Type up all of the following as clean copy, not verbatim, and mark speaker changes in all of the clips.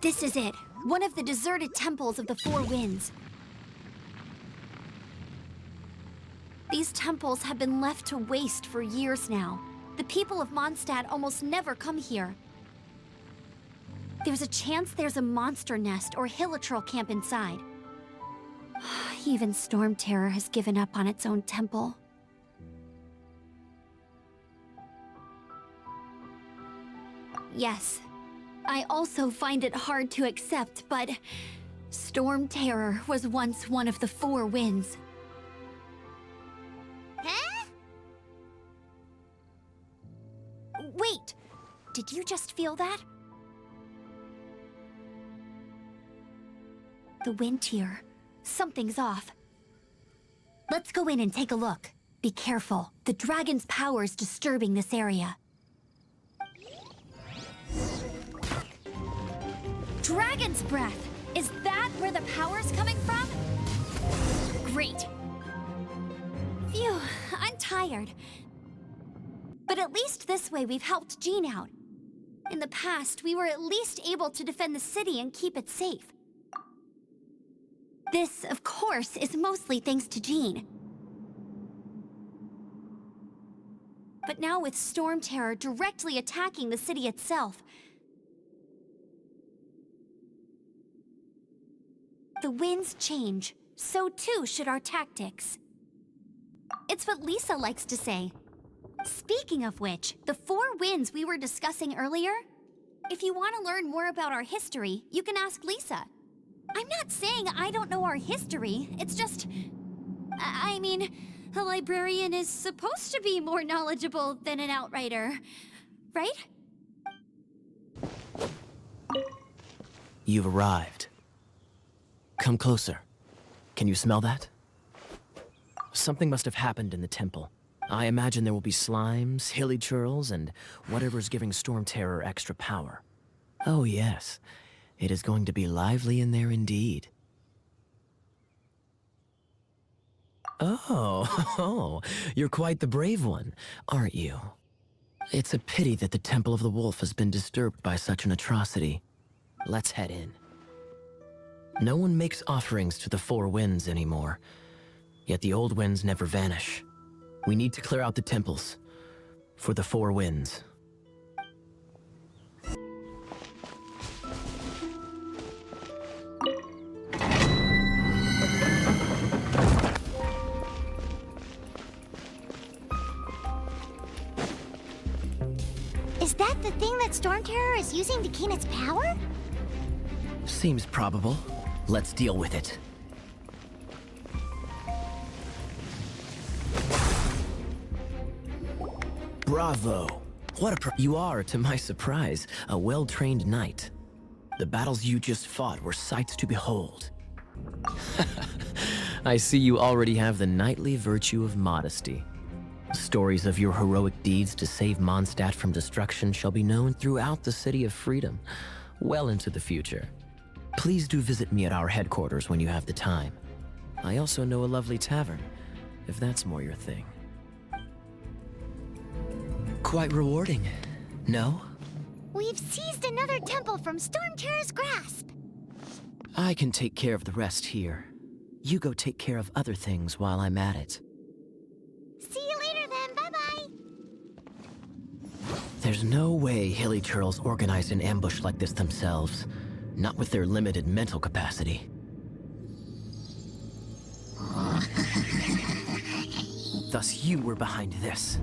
Speaker 1: This is it. One of the deserted temples of the Four Winds. These temples have been left to waste for years now. The people of Mondstadt almost never come here. There's a chance there's a monster nest or hilichurl camp inside. Even Storm Terror has given up on its own temple. Yes, I also find it hard to accept, but Storm Terror was once one of the Four Winds.
Speaker 2: Huh?
Speaker 1: Wait! Did you just feel that? The wind here. Something's off. Let's go in and take a look. Be careful. The dragon's power's disturbing this area. Dragon's breath! Is that where the power's coming from? Great. Phew, I'm tired. But at least this way we've helped Jean out. In the past, we were at least able to defend the city and keep it safe. This, of course, is mostly thanks to Jean. But now with Storm Terror directly attacking the city itself, the winds change, so too should our tactics. It's what Lisa likes to say. Speaking of which, the Four Winds we were discussing earlier, if you want to learn more about our history, you can ask Lisa. I'm not saying I don't know our history, it's just... I mean, a librarian is supposed to be more knowledgeable than an outrider, right?
Speaker 3: You've arrived. Come closer. Can you smell that? Something must have happened in the temple. I imagine there will be slimes, hilichurls, and whatever's giving Storm Terror extra power. Oh yes, it is going to be lively in there indeed. Oh, you're quite the brave one, aren't you? It's a pity that the Temple of the Wolf has been disturbed by such an atrocity. Let's head in. No one makes offerings to the Four Winds anymore, yet the old winds never vanish. We need to clear out the temples for the Four Winds.
Speaker 2: Is that the thing that Storm Terror is using to gain its power?
Speaker 3: Seems probable. Let's deal with it. Bravo! What you are, to my surprise, a well-trained knight. The battles you just fought were sights to behold. I see you already have the knightly virtue of modesty. Stories of your heroic deeds to save Mondstadt from destruction shall be known throughout the City of Freedom, well into the future. Please do visit me at our headquarters when you have the time. I also know a lovely tavern, if that's more your thing. Quite rewarding, no?
Speaker 2: We've seized another temple from Storm Terror's grasp.
Speaker 3: I can take care of the rest here. You go take care of other things while I'm at it.
Speaker 2: See you later then, bye-bye.
Speaker 3: There's no way hilichurls organized an ambush like this themselves. Not with their limited mental capacity. Thus you were behind this.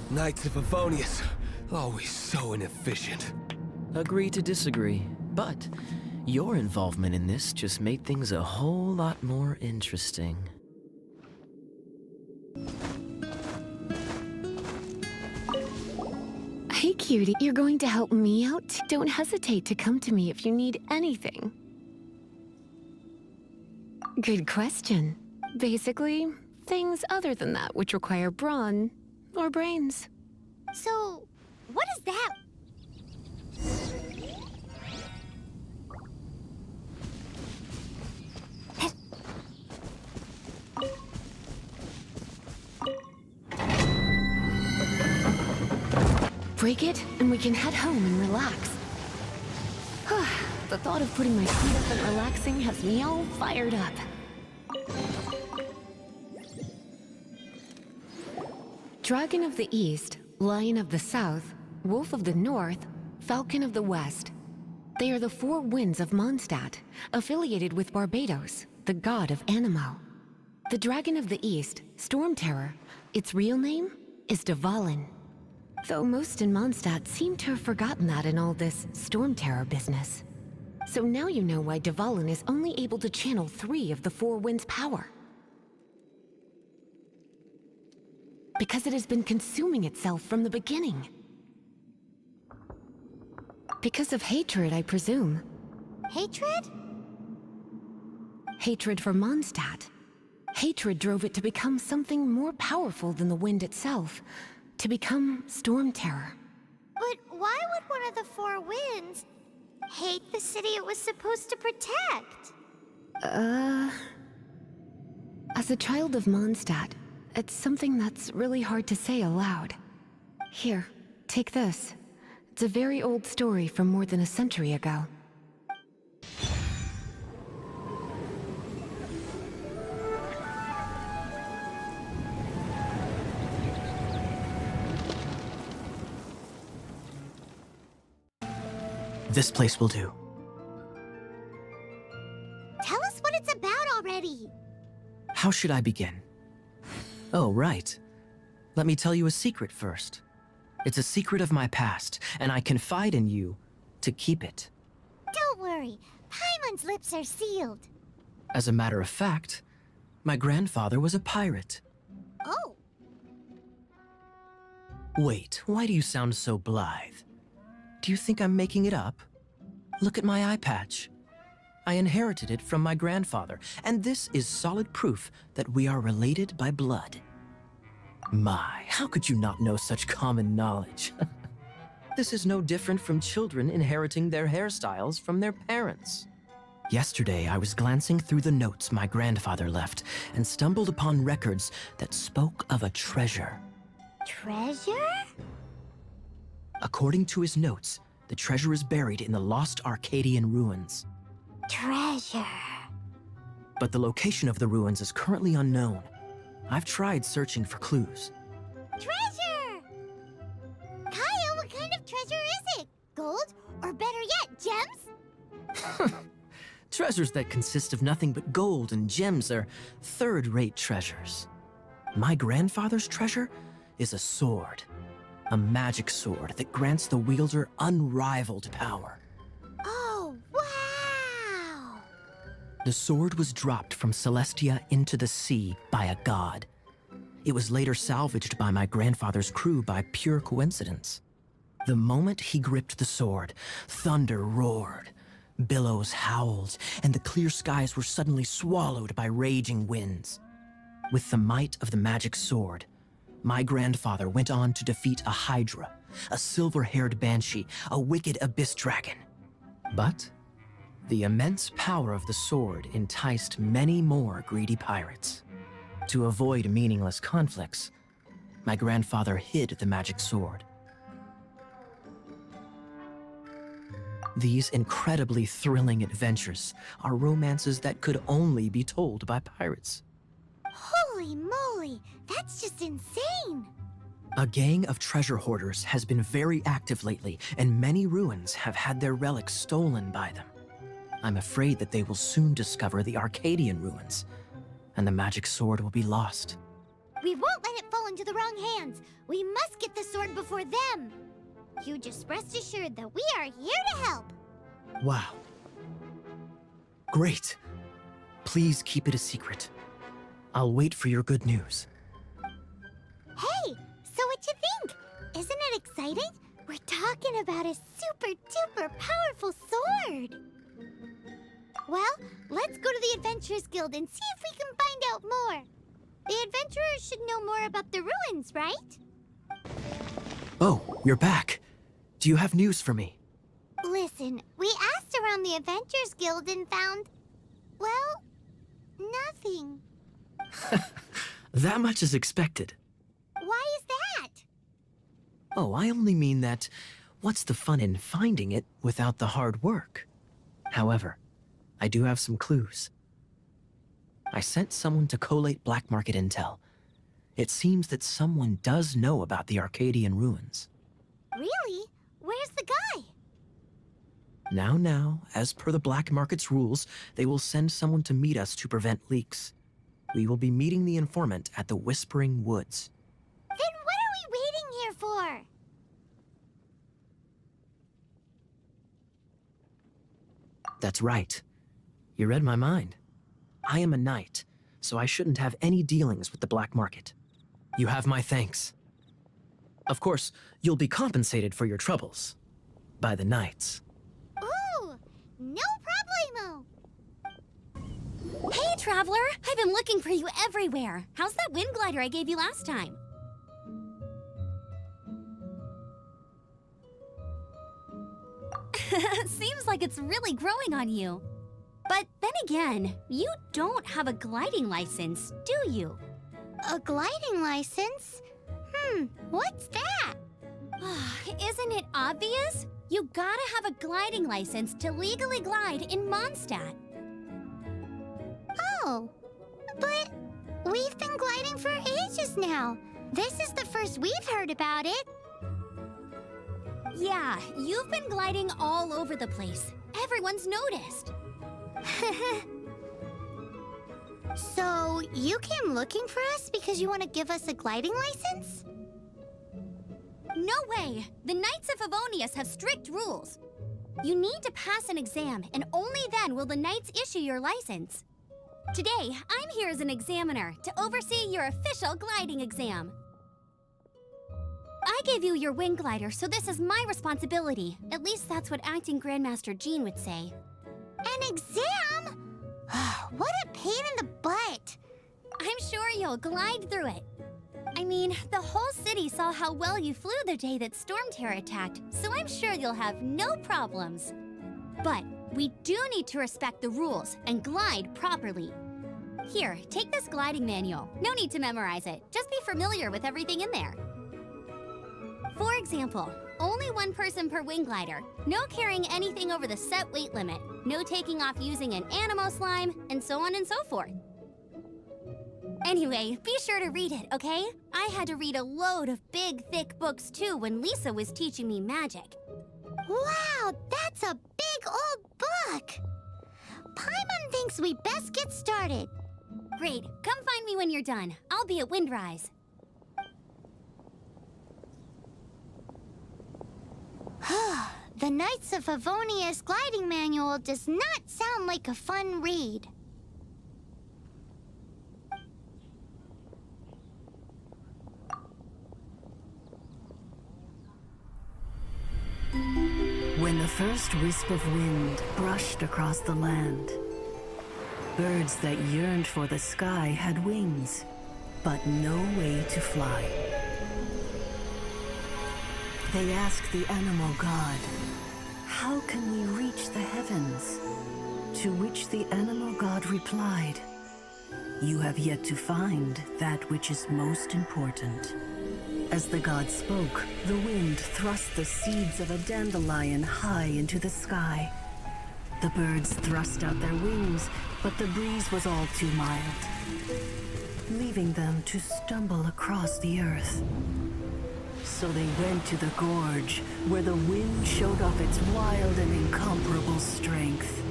Speaker 4: Knights of Favonius, always so inefficient.
Speaker 3: Agree to disagree, but your involvement in this just made things a whole lot more interesting.
Speaker 5: Hey, cutie, you're going to help me out? Don't hesitate to come to me if you need anything. Good question. Basically, Things other than that which require brawn or brains.
Speaker 2: So, what is that?
Speaker 5: Break it, and we can head home and relax. The thought of putting my feet up and relaxing has me all fired up. Dragon of the East, Lion of the South, Wolf of the North, Falcon of the West. They are the four winds of Mondstadt, affiliated with Barbados, the god of Anemo. The Dragon of the East, Storm Terror, its real name is Dvalin. Though most in Mondstadt seem to have forgotten that in all this Storm Terror business. So now you know why Dvalin is only able to channel 3 of the four winds' power. Because it has been consuming itself from the beginning. Because of hatred, I presume.
Speaker 2: Hatred?
Speaker 5: Hatred for Mondstadt. Hatred drove it to become something more powerful than the wind itself. To become Storm Terror.
Speaker 2: But why would one of the four winds hate the city it was supposed to protect?
Speaker 5: As a child of Mondstadt, it's something that's really hard to say aloud. Here, take this. It's a very old story from more than a century ago.
Speaker 3: This place will do.
Speaker 2: Tell us what it's about already.
Speaker 3: How should I begin? Oh, right. Let me tell you a secret first. It's a secret of my past, and I confide in you to keep it.
Speaker 2: Don't worry, Paimon's lips are sealed.
Speaker 3: As a matter of fact, my grandfather was a pirate.
Speaker 2: Oh,
Speaker 3: Wait, why do you sound so blithe? Do you think I'm making it up? Look at my eye patch. I inherited it from my grandfather, and this is solid proof that we are related by blood. My, how could you not know such common knowledge? This is no different from children inheriting their hairstyles from their parents. Yesterday, I was glancing through the notes my grandfather left and stumbled upon records that spoke of a treasure.
Speaker 2: treasure?
Speaker 3: According to his notes, the treasure is buried in the lost Arcadian ruins.
Speaker 2: Treasure.
Speaker 3: But the location of the ruins is currently unknown. I've tried searching for clues.
Speaker 2: Treasure! Kyle, what kind of treasure is it? Gold? Or better yet, gems?
Speaker 3: Treasures that consist of nothing but gold and gems are third-rate treasures. My grandfather's treasure is a sword. A magic sword that grants the wielder unrivaled power.
Speaker 2: Oh, wow!
Speaker 3: The sword was dropped from Celestia into the sea by a god. It was later salvaged by my grandfather's crew by pure coincidence. The moment he gripped the sword, thunder roared, billows howled, and the clear skies were suddenly swallowed by raging winds. With the might of the magic sword, my grandfather went on to defeat a hydra, a silver-haired banshee, a wicked abyss dragon. But the immense power of the sword enticed many more greedy pirates. To avoid meaningless conflicts, my grandfather hid the magic sword. These incredibly thrilling adventures are romances that could only be told by pirates.
Speaker 2: Holy moly, that's just insane!
Speaker 3: A gang of treasure hoarders has been very active lately, and many ruins have had their relics stolen by them. I'm afraid that they will soon discover the Arcadian ruins, and the magic sword will be lost.
Speaker 2: We won't let it fall into the wrong hands. We must get the sword before them. You just rest assured that we are here to help.
Speaker 3: Wow. Great. Please keep it a secret. I'll wait for your good news.
Speaker 2: Hey, so what you think? Isn't it exciting? We're talking about a super duper powerful sword. Well, let's go to the Adventurers Guild and see if we can find out more. The adventurers should know more about the ruins, right?
Speaker 3: Oh, you're back. Do you have news for me?
Speaker 2: Listen, we asked around the Adventurers Guild and found... well, nothing.
Speaker 3: That much is expected.
Speaker 2: Why is that?
Speaker 3: Oh, I only mean that what's the fun in finding it without the hard work? However, I do have some clues. I sent someone to collate black market intel. It seems that someone does know about the Arcadian ruins.
Speaker 2: Really? Where's the guy?
Speaker 3: Now, as per the black market's rules, they will send someone to meet us to prevent leaks. We will be meeting the informant at the Whispering Woods.
Speaker 2: Then what are we waiting here for?
Speaker 3: That's right. You read my mind. I am a knight, so I shouldn't have any dealings with the black market. You have my thanks. Of course, you'll be compensated for your troubles. By the knights.
Speaker 2: Ooh, no problemo.
Speaker 1: Hey, Traveler! I've been looking for you everywhere. How's that wind glider I gave you last time? Seems like it's really growing on you. But then again, you don't have a gliding license, do you?
Speaker 2: A gliding license? What's that?
Speaker 1: Isn't it obvious? You gotta have a gliding license to legally glide in Mondstadt.
Speaker 2: Oh, but we've been gliding for ages now. This is the first we've heard about it.
Speaker 1: Yeah, you've been gliding all over the place. Everyone's noticed.
Speaker 2: So, you came looking for us because you want to give us a gliding license?
Speaker 1: No way! The Knights of Favonius have strict rules. You need to pass an exam, and only then will the Knights issue your license. Today, I'm here as an examiner to oversee your official gliding exam. I gave you your wing glider, so this is my responsibility. At least that's what Acting Grandmaster Jean would say.
Speaker 2: An exam? What a pain in the butt.
Speaker 1: I'm sure you'll glide through it. I mean, the whole city saw how well you flew the day that Storm Terror attacked, so I'm sure you'll have no problems. But we do need to respect the rules and glide properly. Here, take this gliding manual. No need to memorize it. Just be familiar with everything in there. For example, only one person per wing glider, no carrying anything over the set weight limit, no taking off using an animo slime, and so on and so forth. Anyway, be sure to read it, okay? I had to read a load of big, thick books too when Lisa was teaching me magic.
Speaker 2: Wow, that's a big old book. Paimon thinks we best get started.
Speaker 1: Great, come find me when you're done. I'll be at Windrise.
Speaker 2: The Knights of Favonius gliding manual does not sound like a fun read.
Speaker 6: When the first wisp of wind brushed across the land, birds that yearned for the sky had wings, but no way to fly. They asked the animal god, "How can we reach the heavens?" To which the animal god replied, "You have yet to find that which is most important." As the god spoke, the wind thrust the seeds of a dandelion high into the sky. The birds thrust out their wings, but the breeze was all too mild, leaving them to stumble across the earth. So they went to the gorge, where the wind showed off its wild and incomparable strength.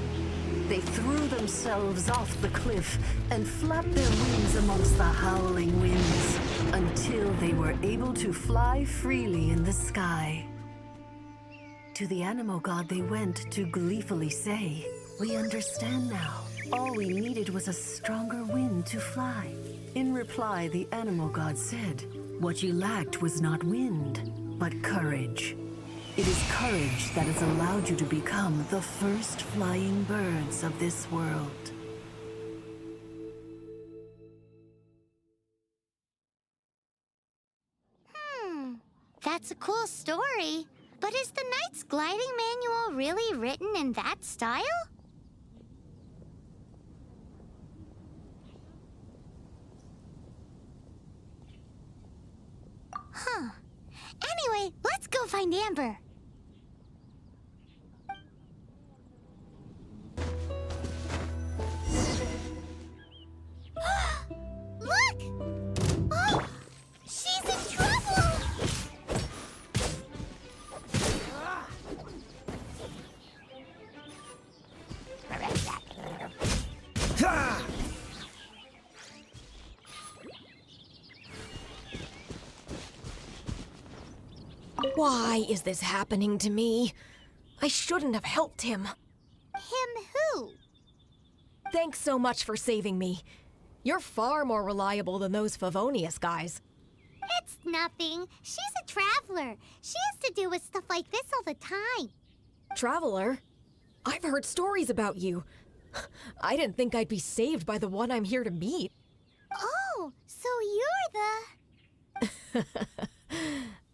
Speaker 6: They threw themselves off the cliff and flapped their wings amongst the howling winds until they were able to fly freely in the sky. To the animal god they went to gleefully say, "We understand now. All we needed was a stronger wind to fly." In reply, the animal god said, "What you lacked was not wind, but courage. It is courage that has allowed you to become the first flying birds of this world."
Speaker 2: That's a cool story. But is the Knight's gliding manual really written in that style? Huh. Anyway, let's go find Amber. Look! Oh, she's in trouble!
Speaker 7: Why is this happening to me? I shouldn't have helped him.
Speaker 2: Him who?
Speaker 7: Thanks so much for saving me. You're far more reliable than those Favonius guys.
Speaker 2: It's nothing. She's a traveler. She has to deal with stuff like this all the time.
Speaker 7: Traveler? I've heard stories about you. I didn't think I'd be saved by the one I'm here to meet.
Speaker 2: Oh, so you're the...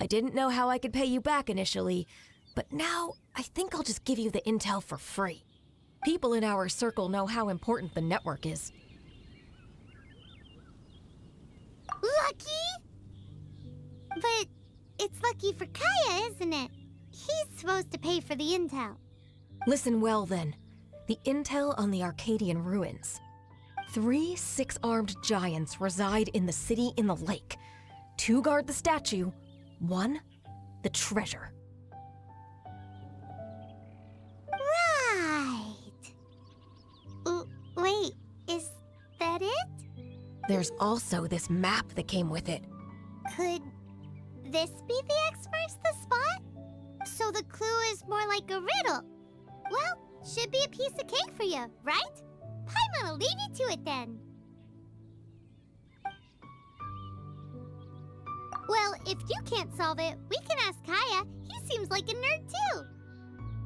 Speaker 7: I didn't know how I could pay you back initially, but now I think I'll just give you the intel for free. People in our circle know how important the network is.
Speaker 2: Lucky? But it's lucky for Kaya, isn't it? He's supposed to pay for the intel.
Speaker 7: Listen well then. The intel on the Arcadian ruins. 3 6-armed giants reside in the city in the lake. 2 guard the statue, 1 the treasure.
Speaker 2: Right. Wait, is that it?
Speaker 7: There's also this map that came with it.
Speaker 2: Could this be the X marks the spot? So the clue is more like a riddle. Well, should be a piece of cake for you, right? Paimon will leave you to it then. Well, if you can't solve it, we can ask Kaya. He seems like a nerd too.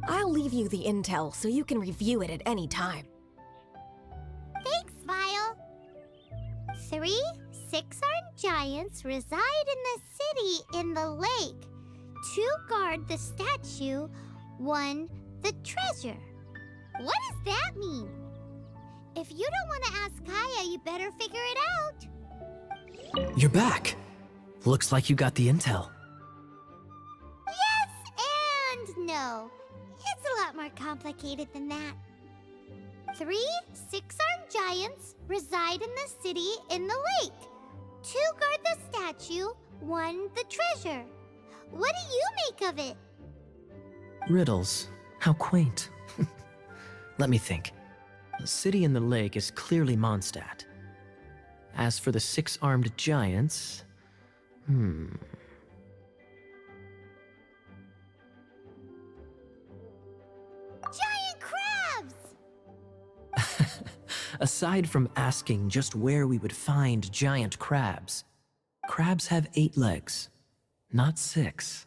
Speaker 7: I'll leave you the intel so you can review it at any time.
Speaker 2: Thanks, Vile. 3 6-armed giants reside in the city in the lake. 2 guard the statue, 1 the treasure. What does that mean? If you don't want to ask Kaya, you better figure it out.
Speaker 3: You're back. Looks like you got the intel.
Speaker 2: Yes and no. It's a lot more complicated than that. 3 6-armed giants reside in the city in the lake. 2 guard the statue, 1 the treasure. What do you make of it?
Speaker 3: Riddles. How quaint. Let me think. The city in the lake is clearly Mondstadt. As for the 6-armed giants...
Speaker 2: Giant crabs!
Speaker 3: Aside from asking just where we would find giant crabs, crabs have 8 legs, not 6.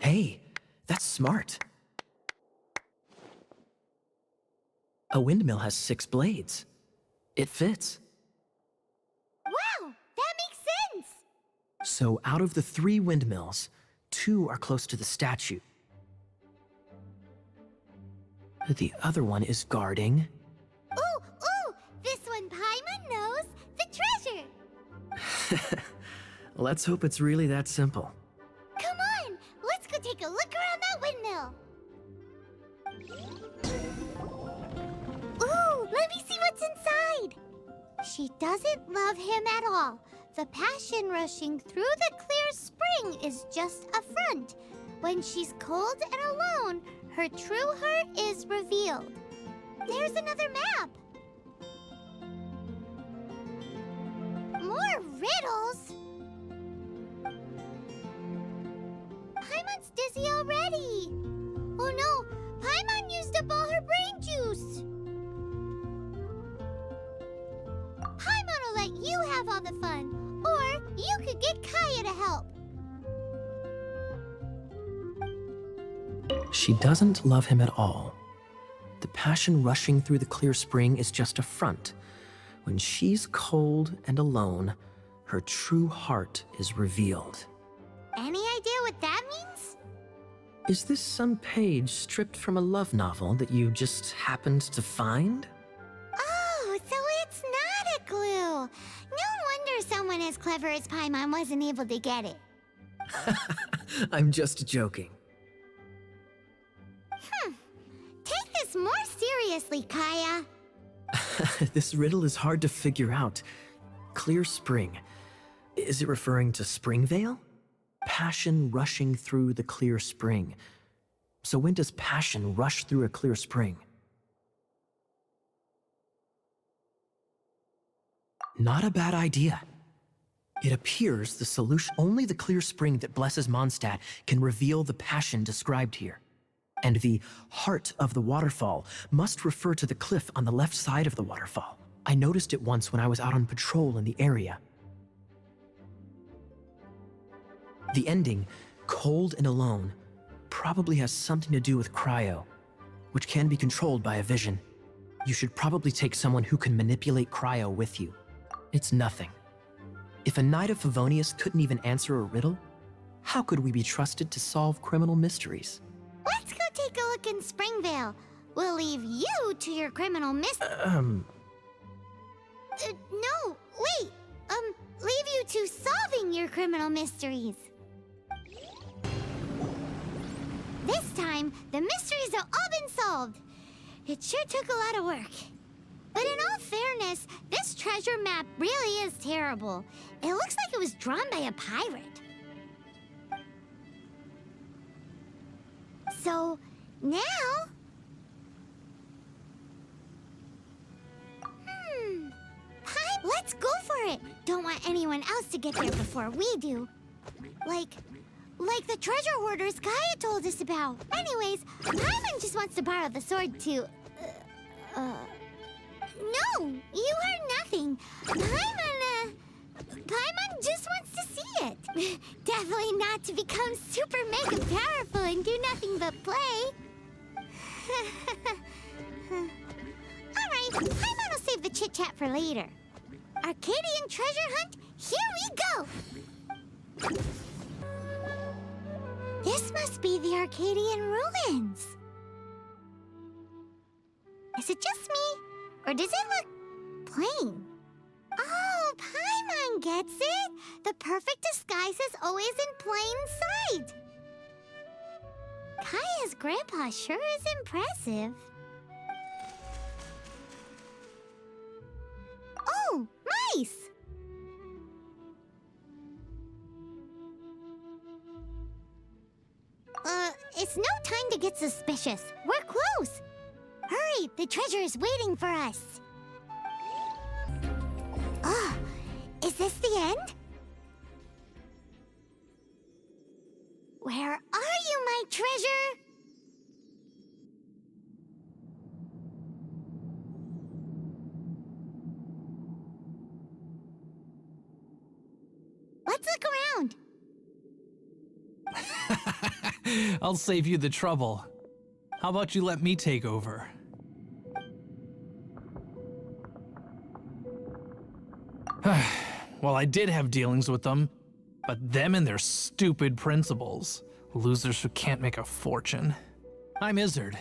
Speaker 3: Hey, that's smart. A windmill has 6 blades. It fits.
Speaker 2: Wow, that makes sense!
Speaker 3: So out of the 3 windmills, 2 are close to the statue. The other one is guarding...
Speaker 2: Ooh, this one Paimon knows, the treasure!
Speaker 3: Let's hope it's really that simple.
Speaker 2: Come on, let's go take a look around that windmill. Ooh, let me see what's inside. She doesn't love him at all. The passion rushing through the clear spring is just a front. When she's cold and alone, her true heart is revealed. There's another map. More riddles? Paimon's dizzy already. Oh no, Paimon used up all her brain juice. Paimon will let you have all the fun, or you could get Kaya to help.
Speaker 3: She doesn't love him at all. The passion rushing through the clear spring is just a front. When she's cold and alone, her true heart is revealed.
Speaker 2: Any idea what that means?
Speaker 3: Is this some page stripped from a love novel that you just happened to find?
Speaker 2: Oh, so it's not a clue. No wonder someone as clever as Paimon wasn't able to get it.
Speaker 3: I'm just joking.
Speaker 2: Take this more seriously, Kaya.
Speaker 3: This riddle is hard to figure out. Clear spring. Is it referring to Springvale? Passion rushing through the clear spring. So when does passion rush through a clear spring? Not a bad idea. It appears the solution, only the clear spring that blesses Mondstadt can reveal the passion described here. And the heart of the waterfall must refer to the cliff on the left side of the waterfall. I noticed it once when I was out on patrol in the area. The ending, cold and alone, probably has something to do with cryo, which can be controlled by a vision. You should probably take someone who can manipulate cryo with you. It's nothing. If a Knight of Favonius couldn't even answer a riddle, how could we be trusted to solve criminal mysteries?
Speaker 2: Let's go take a look in Springvale. We'll leave you to your criminal no, wait. Leave you to solving your criminal mysteries. This time, the mysteries have all been solved. It sure took a lot of work. But in all fairness, this treasure map really is terrible. It looks like it was drawn by a pirate. So, now... Let's go for it! Don't want anyone else to get there before we do. Like the treasure hoarders Kaya told us about. Anyways, Paimon just wants to borrow the sword to... No, you heard nothing. Paimon just wants to see it. Definitely not to become super mega powerful and do nothing but play. Alright, Paimon will save the chit-chat for later. Arcadian treasure hunt, here we go! This must be the Arcadian ruins. Is it just me? Or does it look plain? Oh, Paimon gets it! The perfect disguise is always in plain sight! Kaya's grandpa sure is impressive. Oh, mice! It's no time to get suspicious. We're close. Hurry, the treasure is waiting for us. Oh, is this the end? Where are you, my treasure? Let's look around.
Speaker 8: I'll save you the trouble. How about you let me take over? Well, I did have dealings with them, but them and their stupid principles. Losers who can't make a fortune. I'm Izzard.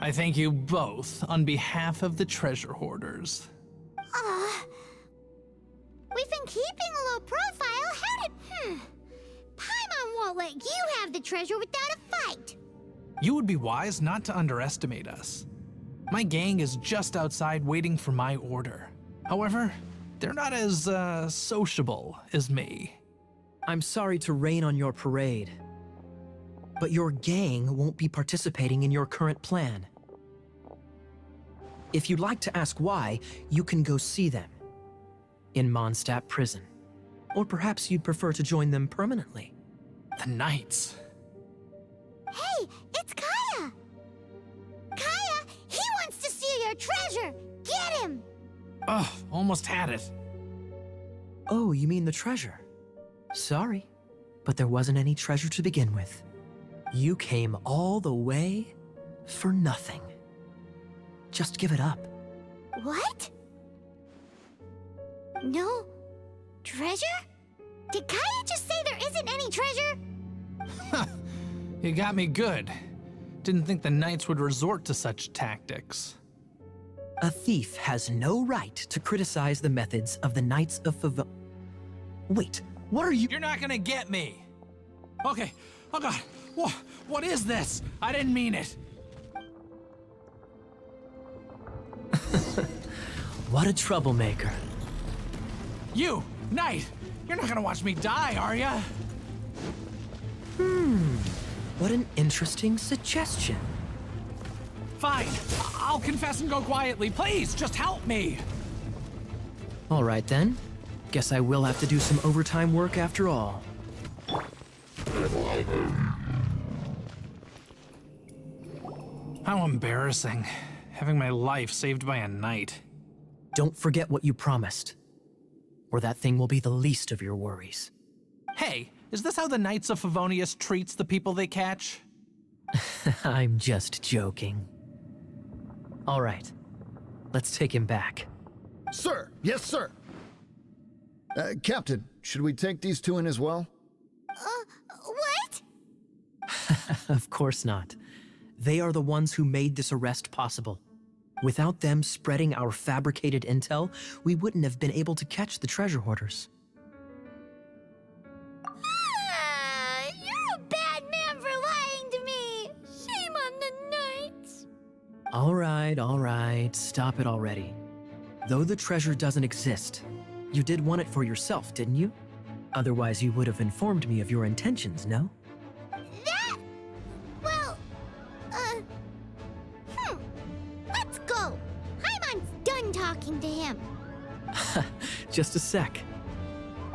Speaker 8: I thank you both on behalf of the treasure hoarders.
Speaker 2: We've been keeping a low profile. How did... Paimon won't let you have the treasure without a fight.
Speaker 8: You would be wise not to underestimate us. My gang is just outside waiting for my order. However, they're not as, sociable as me.
Speaker 3: I'm sorry to rain on your parade, but your gang won't be participating in your current plan. If you'd like to ask why, you can go see them in Mondstadt prison. Or perhaps you'd prefer to join them permanently.
Speaker 8: The Knights.
Speaker 2: Hey, it's Kaya! Kaya, he wants to steal your treasure! Get him!
Speaker 8: Ugh, almost had it.
Speaker 3: Oh, you mean the treasure? Sorry, but there wasn't any treasure to begin with. You came all the way for nothing. Just give it up.
Speaker 2: What? No treasure? Did Kaya just say there isn't any treasure?
Speaker 8: You got me good. Didn't think the knights would resort to such tactics.
Speaker 3: A thief has no right to criticize the methods of the Knights of Favon. Wait, what are you—
Speaker 8: You're not gonna get me! Okay, oh god, what is this? I didn't mean it.
Speaker 3: What a troublemaker.
Speaker 8: You, knight, you're not gonna watch me die, are ya?
Speaker 3: What an interesting suggestion.
Speaker 8: Fine, I'll confess and go quietly. Please, just help me.
Speaker 3: All right then. Guess I will have to do some overtime work after all.
Speaker 8: How embarrassing, having my life saved by a knight.
Speaker 3: Don't forget what you promised, or that thing will be the least of your worries.
Speaker 8: Hey, is this how the Knights of Favonius treats the people they catch?
Speaker 3: I'm just joking. All right, let's take him back.
Speaker 9: Sir, yes, sir. Captain, should we take these two in as well?
Speaker 2: What?
Speaker 3: Of course not. They are the ones who made this arrest possible. Without them spreading our fabricated intel, we wouldn't have been able to catch the treasure hoarders.
Speaker 2: You're a bad man for lying to me. Shame on the knights.
Speaker 3: All right, stop it already. Though the treasure doesn't exist, you did want it for yourself, didn't you? Otherwise, you would have informed me of your intentions, no?
Speaker 2: That? Well, let's go. Paimon's done talking to him.
Speaker 3: Just a sec.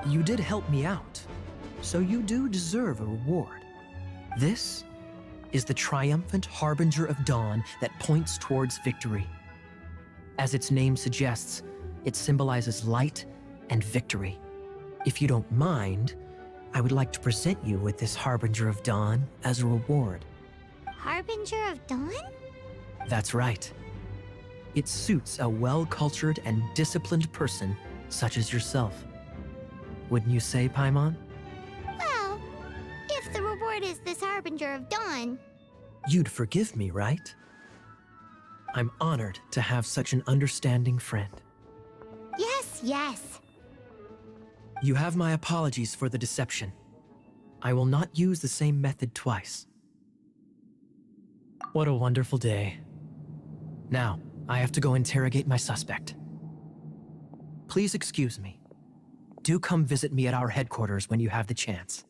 Speaker 3: You did help me out, so you do deserve a reward. This is the triumphant harbinger of dawn that points towards victory. As its name suggests, it symbolizes light and victory. If you don't mind, I would like to present you with this harbinger of dawn as a reward.
Speaker 2: Harbinger of Dawn?
Speaker 3: That's right. It suits a well-cultured and disciplined person such as yourself. Wouldn't you say, Paimon?
Speaker 2: Well, if the reward is this Harbinger of Dawn.
Speaker 3: You'd forgive me, right? I'm honored to have such an understanding friend.
Speaker 2: Yes.
Speaker 3: You have my apologies for the deception. I will not use the same method twice. What a wonderful day. Now, I have to go interrogate my suspect. Please excuse me. Do come visit me at our headquarters when you have the chance.